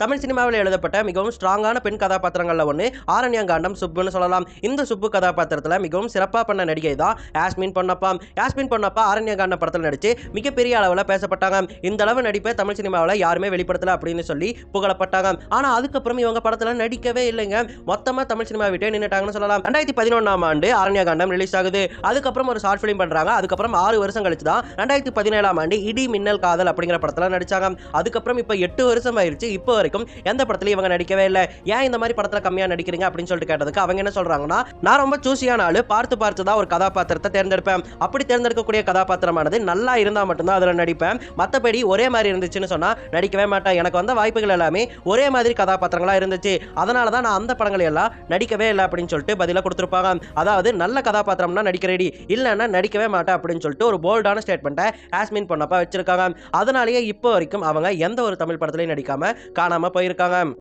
தமிழ் சினிமாவில் எழுதப்பட்ட மிகவும் ஸ்ட்ராங்கான பெண் கதாபாத்திரங்கள்ல ஒன்று ஆரண்யகாண்டம் சுப்புன்னு சொல்லலாம். இந்த சுப்பு கதாபாத்திரத்தில் மிகவும் சிறப்பாக பண்ண நடிகை தான் யாஸ்மின் பொன்னப்பா. யாஸ்மின் பொன்னப்பா ஆரண்யகாண்டம் படத்தில் நடிச்சு மிகப்பெரிய அளவில் பேசப்பட்டாங்க. இந்த அளவு நடிப்பை தமிழ் சினிமாவில் யாருமே வெளிப்படுத்தல அப்படின்னு சொல்லி புகழப்பட்டாங்க. ஆனால் அதுக்கப்புறம் இவங்க படத்தில் நடிக்கவே இல்லைங்க. மொத்தமாக தமிழ் சினிமா விட்டே நின்னுட்டாங்கன்னு சொல்லலாம். 2011ஆம் ஆண்டு ஆரண்யகாண்டம் ரிலீஸ் ஆகுது. அதுக்கப்புறம் ஒரு ஷார்ட் ஃபிலிம் பண்றாங்க. அதுக்கப்புறம் 6 வருஷம் கழிச்சு தான் 2017ஆம் ஆண்டு இடி மின்னல் காதல் அப்படிங்கிற படத்தில் நடிச்சாங்க. அதுக்கப்புறம் இப்போ 8 வருஷம் ஆயிருச்சு. இப்போ வரைக்கும் எந்த படத்துலயும் இவங்க நடிக்கவே இல்லை. ஏன் இந்த மாதிரி படத்துல கம்மியா நடிக்கிறீங்க அப்படின்னு சொல்லிட்டு கேட்டதுக்கு அவங்க என்ன சொல்றாங்கன்னா, நான் ரொம்ப சூசியான ஆளு, பார்த்து தான் ஒரு கதாபாத்திரத்தை தேர்ந்தெடுப்பேன். அப்படி தேர்ந்தெடுக்கக்கூடிய கதாபாத்திரமானது நல்லா இருந்தா மட்டும்தான் அதுல நடிப்பேன். மற்றபடி ஒரே மாதிரி இருந்துச்சுன்னு சொன்னா நடிக்கவே மாட்டேன். எனக்கு வந்த வாய்ப்புகள் எல்லாமே ஒரே மாதிரி கதாபாத்திரங்களா இருந்துச்சு. அதனால தான் நான் அந்த படங்களை எல்லாம் நடிக்கவே இல்லை அப்படின்னு சொல்லிட்டு பதில கொடுத்துருப்பாங்க. அதாவது நல்ல கதாபாத்திரம்னா நடிக்க ரெடி, இல்லைன்னா நடிக்கவே மாட்டேன் அப்படின்னு சொல்லிட்டு ஒரு போல்டான ஸ்டேட்மெண்ட்டை யாஸ்மின் பொன்னப்பா வச்சிருக்காங்க. அதனாலேயே இப்போ வரைக்கும் அவங்க எந்த ஒரு தமிழ் படத்துலையும் நடிக்காம காணாம போயிருக்காங்க.